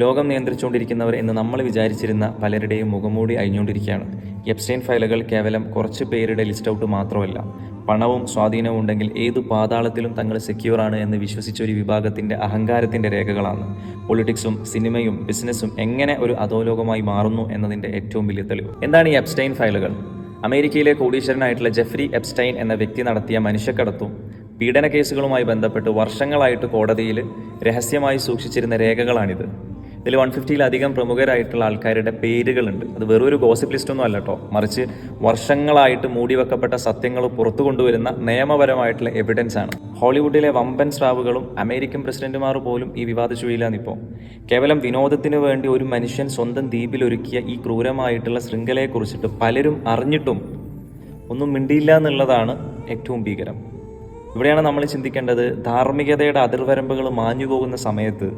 ലോകം നിയന്ത്രിച്ചുകൊണ്ടിരിക്കുന്നവർ എന്ന് നമ്മൾ വിചാരിച്ചിരുന്ന പലരുടെയും മുഖംമൂടി അഴിഞ്ഞുകൊണ്ടിരിക്കുകയാണ്. എപ്സ്റ്റൈൻ ഫയലുകൾ കേവലം കുറച്ച് പേരുടെ ലിസ്റ്റ് ഔട്ട് മാത്രമല്ല, പണവും സ്വാധീനവും ഉണ്ടെങ്കിൽ ഏതു പാതാളത്തിലും തങ്ങൾ സെക്യൂറാണ് എന്ന് വിശ്വസിച്ച ഒരു വിഭാഗത്തിൻ്റെ അഹങ്കാരത്തിൻ്റെ രേഖകളാണ്. പൊളിറ്റിക്സും സിനിമയും ബിസിനസ്സും എങ്ങനെ ഒരു അധോലോകമായി മാറുന്നു എന്നതിൻ്റെ ഏറ്റവും വലിയ തെളിവ്. എന്താണ് ഈ എപ്സ്റ്റൈൻ ഫയലുകൾ? അമേരിക്കയിലെ കോടീശ്വരനായിട്ടുള്ള ജെഫ്രി എപ്സ്റ്റൈൻ എന്ന വ്യക്തി നടത്തിയ മനുഷ്യക്കടത്തും പീഡന കേസുകളുമായി ബന്ധപ്പെട്ട് വർഷങ്ങളായിട്ട് കോടതിയിൽ രഹസ്യമായി സൂക്ഷിച്ചിരുന്ന രേഖകളാണിത്. ഇതിൽ 150-ലധികം പ്രമുഖരായിട്ടുള്ള ആൾക്കാരുടെ പേരുകളുണ്ട്. അത് വെറും ഒരു ഗോസിപ്പ് ലിസ്റ്റൊന്നും അല്ല കേട്ടോ, മറിച്ച് വർഷങ്ങളായിട്ട് മൂടിവെക്കപ്പെട്ട സത്യങ്ങൾ പുറത്തു കൊണ്ടുവരുന്ന നിയമപരമായിട്ടുള്ള എവിഡൻസ് ആണ്. ഹോളിവുഡിലെ വമ്പൻ സ്റ്റാറുകളും അമേരിക്കൻ പ്രസിഡന്റുമാർ പോലും ഈ വിവാദ ചുഴിയിലാണിപ്പോൾ. കേവലം വിനോദത്തിന് വേണ്ടി ഒരു മനുഷ്യൻ സ്വന്തം ദ്വീപിലൊരുക്കിയ ഈ ക്രൂരമായിട്ടുള്ള ശൃംഖലയെക്കുറിച്ചിട്ട് പലരും അറിഞ്ഞിട്ടും ഒന്നും മിണ്ടിയില്ല എന്നുള്ളതാണ് ഏറ്റവും ഭീകരം. ഇവിടെയാണ് നമ്മൾ ചിന്തിക്കേണ്ടത്, ധാർമ്മികതയുടെ അതിർവരമ്പുകൾ മാഞ്ഞു പോകുന്ന സമയത്ത്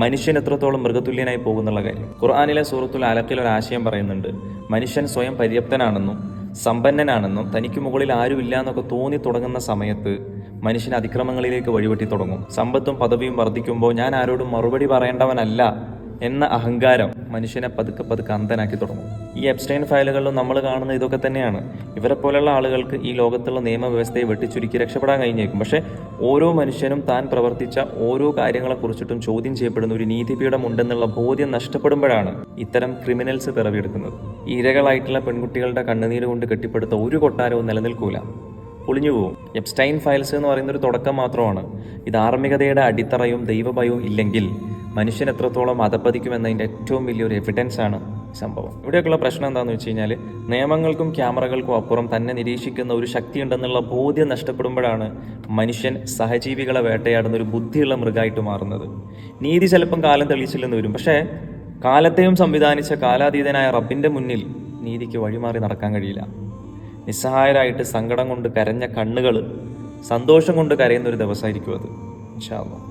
മനുഷ്യൻ എത്രത്തോളം മൃഗതുല്യനായി പോകുന്നുള്ള കാര്യം. ഖുർആനിലെ സൂറത്തുൽ അലഖിൽ ഒരു ആശയം പറയുന്നുണ്ട്, മനുഷ്യൻ സ്വയം പര്യാപ്തനാണെന്നും സമ്പന്നനാണെന്നും തനിക്ക് മുകളിൽ ആരുമില്ല എന്നൊക്കെ തോന്നി തുടങ്ങുന്ന സമയത്ത് മനുഷ്യൻ അതിക്രമങ്ങളിലേക്ക് വഴിവെട്ടി തുടങ്ങും. സമ്പത്തും പദവിയും വർദ്ധിക്കുമ്പോൾ ഞാൻ ആരോടും മറുപടി പറയേണ്ടവനല്ല എന്ന അഹങ്കാരം മനുഷ്യനെ പതുക്കെ അന്ധനാക്കി തുടങ്ങും. ഈ എപ്സ്റ്റൈൻ ഫയലുകളിലും നമ്മൾ കാണുന്ന ഇതൊക്കെ തന്നെയാണ്. ഇവരെ പോലുള്ള ആളുകൾക്ക് ഈ ലോകത്തുള്ള നിയമവ്യവസ്ഥയെ വെട്ടിച്ചുരുക്കി രക്ഷപ്പെടാൻ കഴിഞ്ഞേക്കും. പക്ഷേ ഓരോ മനുഷ്യനും താൻ പ്രവർത്തിച്ച ഓരോ കാര്യങ്ങളെക്കുറിച്ചിട്ടും ചോദ്യം ചെയ്യപ്പെടുന്ന ഒരു നീതിപീഠം ഉണ്ടെന്നുള്ള ബോധ്യം നഷ്ടപ്പെടുമ്പോഴാണ് ഇത്തരം ക്രിമിനൽസ് പിറവിയെടുക്കുന്നത്. ഇരകളായിട്ടുള്ള പെൺകുട്ടികളുടെ കണ്ണുനീര് കൊണ്ട് കെട്ടിപ്പടുത്ത ഒരു കൊട്ടാരവും നിലനിൽക്കൂല, പൊളിഞ്ഞു പോവും. എപ്സ്റ്റൈൻ ഫയൽസ് എന്ന് പറയുന്ന ഒരു തുടക്കം മാത്രമാണ്. ഈ ധാർമ്മികതയുടെ അടിത്തറയും ദൈവഭയവും ഇല്ലെങ്കിൽ മനുഷ്യൻ എത്രത്തോളം അധപ്പതിക്കുമെന്നതിൻ്റെ ഏറ്റവും വലിയൊരു എവിഡൻസ് ആണ് സംഭവം. ഇവിടെയൊക്കെയുള്ള പ്രശ്നം എന്താണെന്ന് വെച്ച് കഴിഞ്ഞാൽ, നിയമങ്ങൾക്കും ക്യാമറകൾക്കും അപ്പുറം തന്നെ നിരീക്ഷിക്കുന്ന ഒരു ശക്തി ഉണ്ടെന്നുള്ള ബോധ്യം നഷ്ടപ്പെടുമ്പോഴാണ് മനുഷ്യൻ സഹജീവികളെ വേട്ടയാടുന്ന ഒരു ബുദ്ധിയുള്ള മൃഗമായിട്ട് മാറുന്നത്. നീതി ചിലപ്പം കാലം തെളിയിച്ചില്ലെന്ന് വരും, പക്ഷേ കാലത്തെയും സംവിധാനിച്ച കാലാതീതനായ റബ്ബിൻ്റെ മുന്നിൽ നീതിക്ക് വഴിമാറി നടക്കാൻ കഴിയില്ല. നിസ്സഹായരായിട്ട് സങ്കടം കൊണ്ട് കരഞ്ഞ കണ്ണുകൾ സന്തോഷം കൊണ്ട് കരയുന്ന ഒരു ദിവസമായിരിക്കും അത്, ഇൻഷാ അല്ലാഹ്.